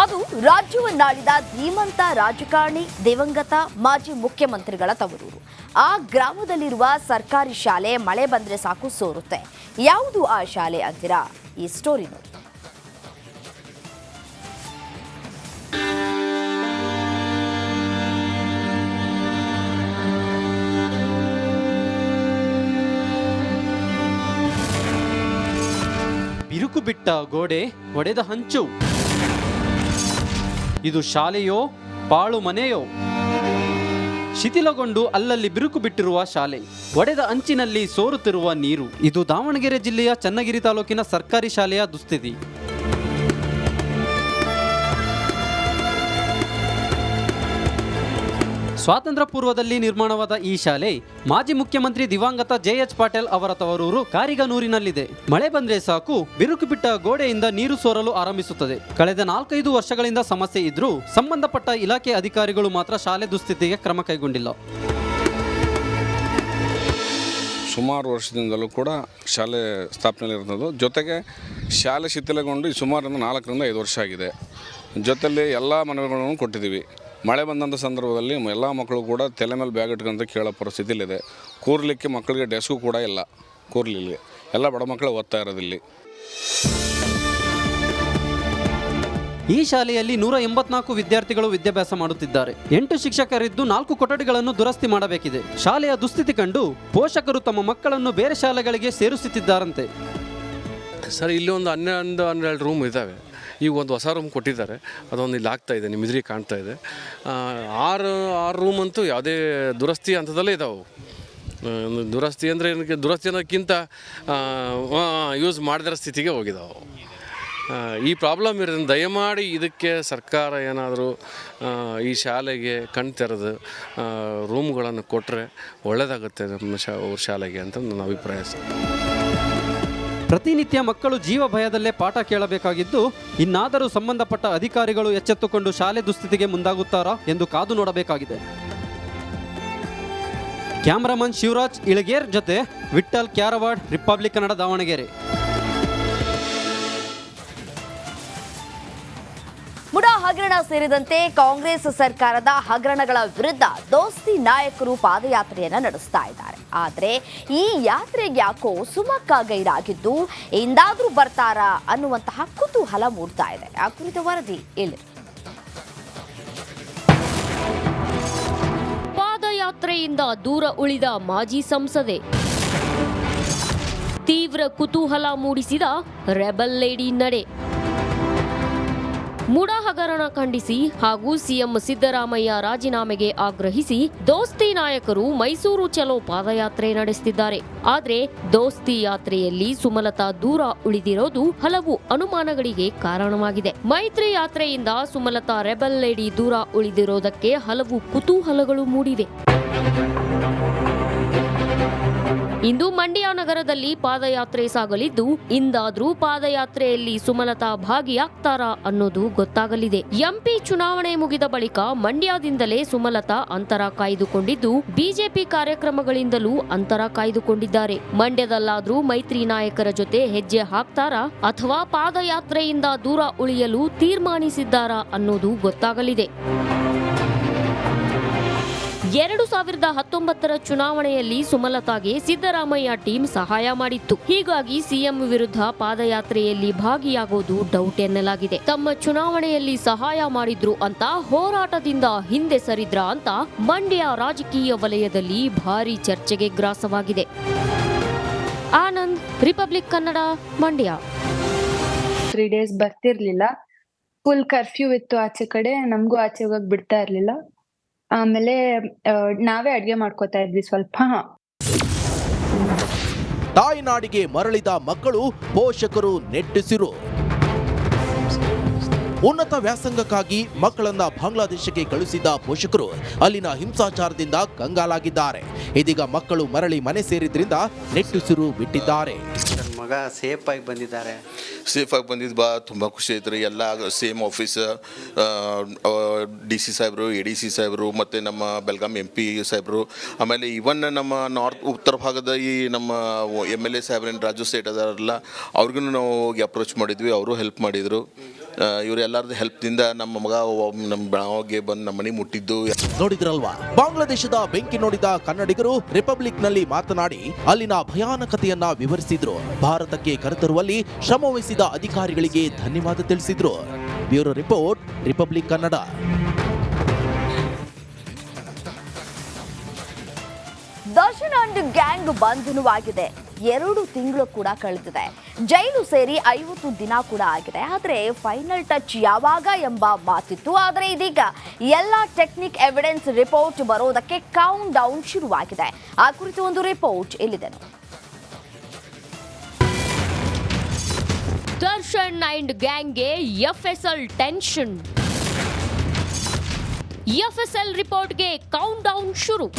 ಅದು ರಾಜ್ಯವನ್ನಾಳಿದ ಧೀಮಂತ ರಾಜಕಾರಣಿ ದಿವಂಗತ ಮಾಜಿ ಮುಖ್ಯಮಂತ್ರಿಗಳ ತವರೂರು. ಆ ಗ್ರಾಮದಲ್ಲಿರುವ ಸರ್ಕಾರಿ ಶಾಲೆ ಮಳೆ ಬಂದ್ರೆ ಸಾಕು ಸೋರುತ್ತೆ. ಯಾವುದು ಆ ಶಾಲೆ ಅಂತೀರಾ? ಈ ಸ್ಟೋರಿ ನೋಡಿ. ಬಿರುಕು ಬಿಟ್ಟ ಗೋಡೆ, ಒಡೆದ ಹಂಚು. ಇದು ಶಾಲೆಯೋ ಪಾಳು ಮನೆಯೋ? ಶಿಥಿಲಗೊಂಡು ಅಲ್ಲಲ್ಲಿ ಬಿರುಕು ಬಿಟ್ಟಿರುವ ಶಾಲೆ, ಒಡೆದ ಅಂಚಿನಲ್ಲಿ ಸೋರುತ್ತಿರುವ ನೀರು. ಇದು ದಾವಣಗೆರೆ ಜಿಲ್ಲೆಯ ಚನ್ನಗಿರಿ ತಾಲೂಕಿನ ಸರ್ಕಾರಿ ಶಾಲೆಯ ದುಸ್ಥಿತಿ. ಸ್ವಾತಂತ್ರ್ಯ ಪೂರ್ವದಲ್ಲಿ ನಿರ್ಮಾಣವಾದ ಈ ಶಾಲೆ ಮಾಜಿ ಮುಖ್ಯಮಂತ್ರಿ ದಿವಂಗತ ಜೆ.ಎಚ್. ಪಾಟೀಲ್ ಅವರ ತವರೂರು ಕಾರಿಗನೂರಿನಲ್ಲಿದೆ. ಮಳೆ ಬಂದ್ರೆ ಸಾಕು ಬಿರುಕು ಬಿಟ್ಟ ಗೋಡೆಯಿಂದ ನೀರು ಸೋರಲು ಆರಂಭಿಸುತ್ತದೆ. ಕಳೆದ 4-5 ವರ್ಷಗಳಿಂದ ಸಮಸ್ಯೆ ಇದ್ರೂ ಸಂಬಂಧಪಟ್ಟ ಇಲಾಖೆ ಅಧಿಕಾರಿಗಳು ಮಾತ್ರ ಶಾಲೆ ದುಸ್ಥಿತಿಗೆ ಕ್ರಮ ಕೈಗೊಂಡಿಲ್ಲ. ಸುಮಾರು ವರ್ಷದಿಂದಲೂ ಕೂಡ ಶಾಲೆ ಸ್ಥಾಪನೆಯಲ್ಲಿರುತ್ತದೆ. ಜೊತೆಗೆ ಶಾಲೆ ಶಿಥಿಲಗೊಂಡು ಸುಮಾರು 4-5 ವರ್ಷ ಆಗಿದೆ. ಜೊತೆಯಲ್ಲಿ ಎಲ್ಲ ಮನವಿಗಳನ್ನು ಕೊಟ್ಟಿದ್ದೀವಿ. ಮಳೆ ಬಂದಂಥ ಸಂದರ್ಭದಲ್ಲಿ ಎಲ್ಲ ಮಕ್ಕಳು ಕೂಡ ತಲೆ ಮೇಲೆ ಬ್ಯಾಗ್ ಇಟ್ಕೊಂತ ಕೇಳೋ ಪರಿಸ್ಥಿತಿಲಿದೆ. ಕೂರ್ಲಿಕ್ಕೆ ಮಕ್ಕಳಿಗೆ ಡೆಸ್ಕು ಕೂಡ ಇಲ್ಲ. ಕೂರ್ಲಿಲ್ಲಿ ಎಲ್ಲ ಬಡ ಮಕ್ಕಳು ಓದ್ತಾ ಇರೋದಿಲ್ಲಿ. ಈ ಶಾಲೆಯಲ್ಲಿ 184 ವಿದ್ಯಾರ್ಥಿಗಳು ವಿದ್ಯಾಭ್ಯಾಸ ಮಾಡುತ್ತಿದ್ದಾರೆ. 8 ಶಿಕ್ಷಕರಿದ್ದು 4 ಕೊಠಡಿಗಳನ್ನು ದುರಸ್ತಿ ಮಾಡಬೇಕಿದೆ. ಶಾಲೆಯ ದುಸ್ಥಿತಿ ಕಂಡು ಪೋಷಕರು ತಮ್ಮ ಮಕ್ಕಳನ್ನು ಬೇರೆ ಶಾಲೆಗಳಿಗೆ ಸೇರಿಸುತ್ತಿದ್ದಾರಂತೆ. ಸರ್, ಇಲ್ಲಿ ಒಂದು 11-12 ರೂಮ್ ಇದ್ದಾವೆ. ಈಗ ಒಂದು ಹೊಸ ರೂಮ್ ಕೊಟ್ಟಿದ್ದಾರೆ, ಅದೊಂದು ಇಲ್ಲಿ ಆಗ್ತಾಯಿದೆ, ನಿಮ್ಮ ಎದುರಿಗೆ ಕಾಣ್ತಾ ಇದೆ. 6 ರೂಮ್ ಅಂತೂ ಯಾವುದೇ ದುರಸ್ತಿ ಹಂತದಲ್ಲೇ ಇದ್ದಾವೆ. ದುರಸ್ತಿ ಅಂದರೆ ಏನಕ್ಕೆ, ದುರಸ್ತಿ ಅನ್ನೋಕ್ಕಿಂತ ಯೂಸ್ ಮಾಡಿದ ಸ್ಥಿತಿಗೆ ಹೋಗಿದ್ದಾವೆ. ಈ ಪ್ರಾಬ್ಲಮ್ ಇರೋದ್ರಿಂದ ದಯಮಾಡಿ ಇದಕ್ಕೆ ಸರ್ಕಾರ ಏನಾದರೂ ಈ ಶಾಲೆಗೆ ಕಣ್ ತೆರೆದು ರೂಮ್ಗಳನ್ನು ಕೊಟ್ಟರೆ ಒಳ್ಳೆಯದಾಗುತ್ತೆ ನಮ್ಮ ಶಾಲೆಗೆ ಅಂತ ನನ್ನ ಅಭಿಪ್ರಾಯ ಸರ್. ಪ್ರತಿನಿತ್ಯ ಮಕ್ಕಳು ಜೀವ ಭಯದಲ್ಲೇ ಪಾಠ ಕೇಳಬೇಕಾಗಿದ್ದು, ಇನ್ನಾದರೂ ಸಂಬಂಧಪಟ್ಟ ಅಧಿಕಾರಿಗಳು ಎಚ್ಚೆತ್ತುಕೊಂಡು ಶಾಲೆ ದುಸ್ಥಿತಿಗೆ ಮುಂದಾಗುತ್ತಾರಾ ಎಂದು ಕಾದು ನೋಡಬೇಕಾಗಿದೆ. ಕ್ಯಾಮರಾಮನ್ ಶಿವರಾಜ್ ಇಳಗೇರ್ ಜೊತೆ ವಿಠ್ಠಲ್ ಕ್ಯಾರವಾಡ್, ರಿಪಬ್ಲಿಕ್ ಕನ್ನಡ, ದಾವಣಗೆರೆ. ಮುಡಾ ಹಗರಣ ಸೇರಿದಂತೆ ಕಾಂಗ್ರೆಸ್ ಸರ್ಕಾರದ ಹಗರಣಗಳ ವಿರುದ್ಧ ದೋಸ್ತಿ ನಾಯಕರು ಪಾದಯಾತ್ರೆಯನ್ನ ನಡೆಸ್ತಾ ಇದ್ದಾರೆ. ಆದರೆ ಈ ಯಾತ್ರೆಗೆ ಯಾಕೋ ಸುಮಕ್ಕ ಗೈರಾಗಿದ್ದು ಎಂದಾದ್ರೂ ಬರ್ತಾರಾ ಅನ್ನುವಂತಹ ಕುತೂಹಲ ಮೂಡ್ತಾ ಇದೆ. ಆ ಕುರಿತ ವರದಿ ಇಲ್ಲಿ. ಪಾದಯಾತ್ರೆಯಿಂದ ದೂರ ಉಳಿದ ಮಾಜಿ ಸಂಸದೆ, ತೀವ್ರ ಕುತೂಹಲ ಮೂಡಿಸಿದ ರೆಬಲ್ ಲೇಡಿ ನಡೆ. ಮುಡಾ ಹಗರಣ ಖಂಡಿಸಿ ಹಾಗೂ ಸಿಎಂ ಸಿದ್ದರಾಮಯ್ಯ ರಾಜೀನಾಮೆಗೆ ಆಗ್ರಹಿಸಿ ದೋಸ್ತಿ ನಾಯಕರು ಮೈಸೂರು ಚಲೋ ಪಾದಯಾತ್ರೆ ನಡೆಸುತ್ತಿದ್ದಾರೆ. ಆದ್ರೆ ದೋಸ್ತಿ ಯಾತ್ರೆಯಲ್ಲಿ ಸುಮಲತಾ ದೂರ ಉಳಿದಿರೋದು ಹಲವು ಅನುಮಾನಗಳಿಗೆ ಕಾರಣವಾಗಿದೆ. ಮೈತ್ರಿ ಯಾತ್ರೆಯಿಂದ ಸುಮಲತಾ ರೆಬಲ್ ಲೇಡಿ ದೂರ ಉಳಿದಿರೋದಕ್ಕೆ ಹಲವು ಕುತೂಹಲಗಳು ಮೂಡಿವೆ. ಇಂದು ಮಂಡ್ಯ ನಗರದಲ್ಲಿ ಪಾದಯಾತ್ರೆ ಸಾಗಲಿದ್ದು, ಇಂದಾದ್ರೂ ಪಾದಯಾತ್ರೆಯಲ್ಲಿ ಸುಮಲತಾ ಭಾಗಿಯಾಗ್ತಾರಾ ಅನ್ನೋದು ಗೊತ್ತಾಗಲಿದೆ. ಎಂಪಿ ಚುನಾವಣೆ ಮುಗಿದ ಬಳಿಕ ಮಂಡ್ಯದಿಂದಲೇ ಸುಮಲತಾ ಅಂತರ ಕಾಯ್ದುಕೊಂಡಿದ್ದು, ಬಿಜೆಪಿ ಕಾರ್ಯಕ್ರಮಗಳಿಂದಲೂ ಅಂತರ ಕಾಯ್ದುಕೊಂಡಿದ್ದಾರೆ. ಮಂಡ್ಯದಲ್ಲಾದ್ರೂ ಮೈತ್ರಿ ನಾಯಕರ ಜೊತೆ ಹೆಜ್ಜೆ ಹಾಕ್ತಾರಾ ಅಥವಾ ಪಾದಯಾತ್ರೆಯಿಂದ ದೂರ ಉಳಿಯಲು ತೀರ್ಮಾನಿಸಿದ್ದಾರಾ ಅನ್ನೋದು ಗೊತ್ತಾಗಲಿದೆ. 2019 ಚುನಾವಣೆಯಲ್ಲಿ ಸುಮಲತಾಗೆ ಸಿದ್ದರಾಮಯ್ಯ ಟೀಮ್ ಸಹಾಯ ಮಾಡಿತ್ತು. ಹೀಗಾಗಿ ಸಿಎಂ ವಿರುದ್ಧ ಪಾದಯಾತ್ರೆಯಲ್ಲಿ ಭಾಗಿಯಾಗೋದು ಡೌಟ್ ಎನ್ನಲಾಗಿದೆ. ತಮ್ಮ ಚುನಾವಣೆಯಲ್ಲಿ ಸಹಾಯ ಮಾಡಿದ್ರು ಅಂತ ಹೋರಾಟದಿಂದ ಹಿಂದೆ ಸರಿದ್ರ ಅಂತ ಮಂಡ್ಯ ರಾಜಕೀಯ ವಲಯದಲ್ಲಿ ಭಾರಿ ಚರ್ಚೆಗೆ ಗ್ರಾಸವಾಗಿದೆ. ಆನಂದ್, ರಿಪಬ್ಲಿಕ್ ಕನ್ನಡ, ಮಂಡ್ಯ. 3 days ಬರ್ತಿರ್ಲಿಲ್ಲ. ಫುಲ್ ಕರ್ಫ್ಯೂ ಇತ್ತು ಆಚೆ ಕಡೆ, ನಮಗೂ ಆಚೆ ಹೋಗಕ್ ಬಿಡ್ತಾ ಇರ್ಲಿಲ್ಲ. ಆಮೇಲೆ ನಾವೇ ಅಡ್ಗೆ ಮಾಡ್ಕೋತಾ ಇದ್ವಿ ಸ್ವಲ್ಪ. ತಾಯ್ನಾಡಿಗೆ ಮರಳಿದ ಮಕ್ಕಳು, ಪೋಷಕರು ನೆಟ್ಟಿಸಿರು. ಉನ್ನತ ವ್ಯಾಸಂಗಕ್ಕಾಗಿ ಮಕ್ಕಳನ್ನ ಬಾಂಗ್ಲಾದೇಶಕ್ಕೆ ಕಳುಹಿಸಿದ್ದ ಪೋಷಕರು ಅಲ್ಲಿನ ಹಿಂಸಾಚಾರದಿಂದ ಕಂಗಾಲಾಗಿದ್ದಾರೆ. ಇದೀಗ ಮಕ್ಕಳು ಮರಳಿ ಮನೆ ಸೇರಿದ್ರಿಂದ ನೆಟ್ಟುಸಿರು ಬಿಟ್ಟಿದ್ದಾರೆ. ಮಗ ಸೇಫ್ ಆಗಿ ಬಂದಿದ್ದಾರೆ. ಸೇಫಾಗಿ ಬಂದಿದ್ದು ತುಂಬ ಖುಷಿ ಆಯ್ತು ರೀ. ಎಲ್ಲ ಸೇಮ್ ಆಫೀಸ್, DC ಸಾಹೇಬರು, ADC ಸಾಹೇಬರು ಮತ್ತು ನಮ್ಮ ಬೆಳಗಾಂ MP ಸಾಹೇಬರು, ಆಮೇಲೆ ಇವನ್ ನಮ್ಮ ಉತ್ತರ ಭಾಗದ ಈ ನಮ್ಮ MLA ಸಾಹೇಬ್ರೇನು ರಾಜು ಸೇಟ್ ಅದಾರಲ್ಲ, ಅವ್ರಿಗೂ ನಾವು ಹೋಗಿ ಅಪ್ರೋಚ್ ಮಾಡಿದ್ವಿ. ಅವರು ಹೆಲ್ಪ್ ಮಾಡಿದರು. ಇವರೆಲ್ಲರದ್ದು ಹೆಲ್ಪ್ದಿಂದ ನಮ್ಮ ಮಗ ನಮ್ಮ ಬೆಳಗ್ಗೆ ಬಂದು ನಮ್ಮ ಮನೆ ಮುಟ್ಟಿದ್ದು. ನೋಡಿದ್ರಲ್ವಾ, ಬಾಂಗ್ಲಾದೇಶದ ಬೆಂಕಿ ನೋಡಿದ ಕನ್ನಡಿಗರು ರಿಪಬ್ಲಿಕ್ ನಲ್ಲಿ ಮಾತನಾಡಿ ಅಲ್ಲಿನ ಭಯಾನಕತೆಯನ್ನ ವಿವರಿಸಿದ್ರು. ಭಾರತಕ್ಕೆ ಕರೆತರುವಲ್ಲಿ ಶ್ರಮವಹಿಸಿದ ಅಧಿಕಾರಿಗಳಿಗೆ ಧನ್ಯವಾದ ತಿಳಿಸಿದ್ರು. Bureau report, Republic Kannada. Darshan and gang ಬಂಧನವಾಗಿದೆ. 2 ತಿಂಗಳು ಕೂಡ ಕಳೆದಿದೆ. ಜೈಲು ಸೇರಿ 50 ದಿನ ಕೂಡ ಆಗಿದೆ. ಆದರೆ ಫೈನಲ್ ಟಚ್ ಯಾವಾಗ ಎಂಬ ಮಾತಿತ್ತು. ಆದರೆ ಇದೀಗ ಎಲ್ಲ ಟೆಕ್ನಿಕ್ ಎವಿಡೆನ್ಸ್ ರಿಪೋರ್ಟ್ ಬರೋದಕ್ಕೆ ಕೌಂಟ್ ಡೌನ್ ಶುರುವಾಗಿದೆ. ಆ ಕುರಿತು ಒಂದು ರಿಪೋರ್ಟ್ ಇಲ್ಲಿದೆ. ದರ್ಶನ್ ಅಂಡ್ ಗ್ಯಾಂಗ್ಗೆ ಎಫ್ಎಸ್ಎಲ್ ಟೆನ್ಷನ್. ಎಫ್ಎಸ್ಎಲ್ ರಿಪೋರ್ಟ್ಗೆ ಕೌಂಟ್ ಡೌನ್ ಶುರು.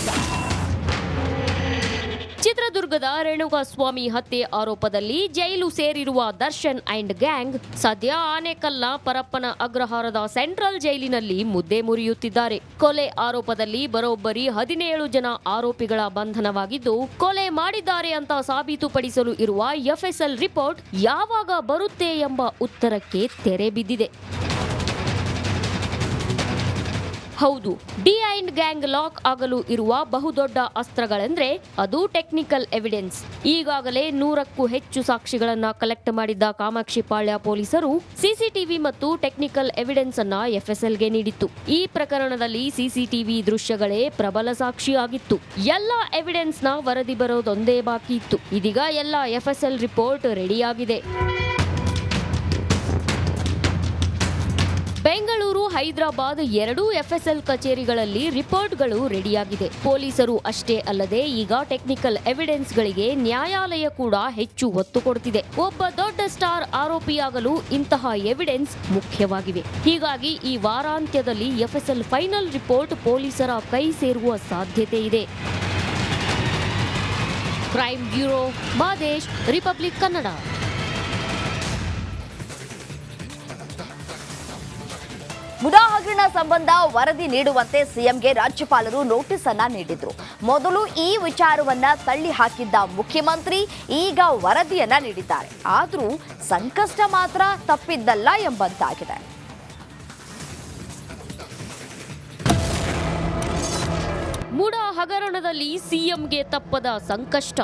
ಚಿತ್ರದುರ್ಗದ ರೇಣುಕಾಸ್ವಾಮಿ ಹತ್ಯೆ ಆರೋಪದಲ್ಲಿ ಜೈಲು ಸೇರಿರುವ ದರ್ಶನ್ ಅಂಡ್ ಗ್ಯಾಂಗ್ ಸದ್ಯ ಆನೇಕಲ್ನ ಪರಪ್ಪನ ಅಗ್ರಹಾರದ ಸೆಂಟ್ರಲ್ ಜೈಲಿನಲ್ಲಿ ಮುದ್ದೆ ಮುರಿಯುತ್ತಿದ್ದಾರೆ. ಕೊಲೆ ಆರೋಪದಲ್ಲಿ ಬರೋಬ್ಬರಿ 17 ಜನ ಆರೋಪಿಗಳ ಬಂಧನವಾಗಿದ್ದು, ಕೊಲೆ ಮಾಡಿದ್ದಾರೆ ಅಂತ ಸಾಬೀತುಪಡಿಸಲು ಇರುವ ಎಫ್ಎಸ್ಎಲ್ ರಿಪೋರ್ಟ್ ಯಾವಾಗ ಬರುತ್ತೆ ಎಂಬ ಉತ್ತರಕ್ಕೆ ತೆರೆ ಬಿದ್ದಿದೆ. ಹೌದು, ಡಿ ಅಂಡ್ ಗ್ಯಾಂಗ್ ಲಾಕ್ ಆಗಲು ಇರುವ ಬಹುದೊಡ್ಡ ಅಸ್ತ್ರಗಳೆಂದ್ರೆ ಅದು ಟೆಕ್ನಿಕಲ್ ಎವಿಡೆನ್ಸ್. ಈಗಾಗಲೇ 100ಕ್ಕೂ ಹೆಚ್ಚು ಸಾಕ್ಷಿಗಳನ್ನ ಕಲೆಕ್ಟ್ ಮಾಡಿದ್ದ ಕಾಮಾಕ್ಷಿಪಾಳ್ಯ ಪೊಲೀಸರು ಸಿಸಿಟಿವಿ ಮತ್ತು ಟೆಕ್ನಿಕಲ್ ಎವಿಡೆನ್ಸ್ ಅನ್ನ ಎಫ್ಎಸ್ಎಲ್ಗೆ ನೀಡಿತ್ತು. ಈ ಪ್ರಕರಣದಲ್ಲಿ ಸಿಸಿಟಿವಿ ದೃಶ್ಯಗಳೇ ಪ್ರಬಲ ಸಾಕ್ಷಿಯಾಗಿತ್ತು. ಎಲ್ಲ ಎವಿಡೆನ್ಸ್ ನ ವರದಿ ಬರೋದೊಂದೇ ಬಾಕಿ ಇತ್ತು. ಇದೀಗ ಎಲ್ಲ ಎಫ್ಎಸ್ಎಲ್ ರಿಪೋರ್ಟ್ ರೆಡಿಯಾಗಿದೆ. ಬೆಂಗಳೂರು, ಹೈದರಾಬಾದ್ 2 ಎಫ್ಎಸ್ಎಲ್ ಕಚೇರಿಗಳಲ್ಲಿ ರಿಪೋರ್ಟ್ಗಳು ರೆಡಿಯಾಗಿದೆ. ಪೊಲೀಸರು ಅಷ್ಟೇ ಅಲ್ಲದೆ ಈಗ ಟೆಕ್ನಿಕಲ್ ಎವಿಡೆನ್ಸ್ಗಳಿಗೆ ನ್ಯಾಯಾಲಯ ಕೂಡ ಹೆಚ್ಚು ಒತ್ತು ಕೊಡುತ್ತಿದೆ. ಒಬ್ಬ ದೊಡ್ಡ ಸ್ಟಾರ್ ಆರೋಪಿಯಾಗಲು ಇಂತಹ ಎವಿಡೆನ್ಸ್ ಮುಖ್ಯವಾಗಿವೆ. ಹೀಗಾಗಿ ಈ ವಾರಾಂತ್ಯದಲ್ಲಿ ಎಫ್ಎಸ್ಎಲ್ ಫೈನಲ್ ರಿಪೋರ್ಟ್ ಪೊಲೀಸರ ಕೈ ಸೇರುವ ಸಾಧ್ಯತೆ ಇದೆ. Crime bureau, Madesh, republic Kannada. MUDA ಹಗರಣ ಸಂಬಂಧ ವರದಿ ನೀಡುವಂತೆ ಸಿಎಂಗೆ ರಾಜ್ಯಪಾಲರು ನೋಟಿಸ್ ಅನ್ನ ನೀಡಿದ್ರು. ಮೊದಲು ಈ ವಿಚಾರವನ್ನ ತಳ್ಳಿ ಹಾಕಿದ್ದ ಮುಖ್ಯಮಂತ್ರಿ ಈಗ ವರದಿಯನ್ನ ನೀಡಿದ್ದಾರೆ. ಆದರೂ ಸಂಕಷ್ಟ ಮಾತ್ರ ತಪ್ಪಿದ್ದಲ್ಲ ಎಂಬಂತಾಗಿದೆ. ಮುಡಾ ಹಗರಣದಲ್ಲಿ ಸಿಎಂಗೆ ತಪ್ಪದ ಸಂಕಷ್ಟ.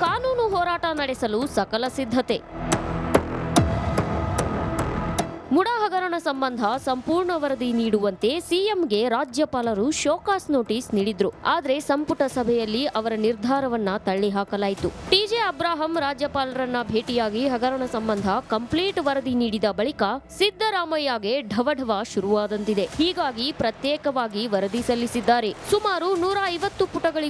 ಕಾನೂನು ಹೋರಾಟ ನಡೆಸಲು ಸಕಲ ಸಿದ್ಧತೆ. ಮುಡಾ ಹಗರಣ ಸಂಬಂಧ ಸಂಪೂರ್ಣ ವರದಿ ನೀಡುವಂತೆ ಸಿಎಂಗೆ ರಾಜ್ಯಪಾಲರು ಶೋಕಾಸ್ ನೋಟಿಸ್ ನೀಡಿದ್ರು. ಆದರೆ ಸಂಪುಟ ಸಭೆಯಲ್ಲಿ ಅವರ ನಿರ್ಧಾರವನ್ನ ತಳ್ಳಿ ಹಾಕಲಾಯಿತು. ಟಿಜೆ ಅಬ್ರಾಹಂ ರಾಜ್ಯಪಾಲರನ್ನ ಭೇಟಿಯಾಗಿ ಹಗರಣ ಸಂಬಂಧ ಕಂಪ್ಲೀಟ್ ವರದಿ ನೀಡಿದ ಬಳಿಕ ಸಿದ್ದರಾಮಯ್ಯಗೆ ಢವಢವ ಶುರುವಾದಂತಿದೆ. ಹೀಗಾಗಿ ಪ್ರತ್ಯೇಕವಾಗಿ ವರದಿ ಸಲ್ಲಿಸಿದ್ದಾರೆ. ಸುಮಾರು 150 ಪುಟಗಳಿಗೂ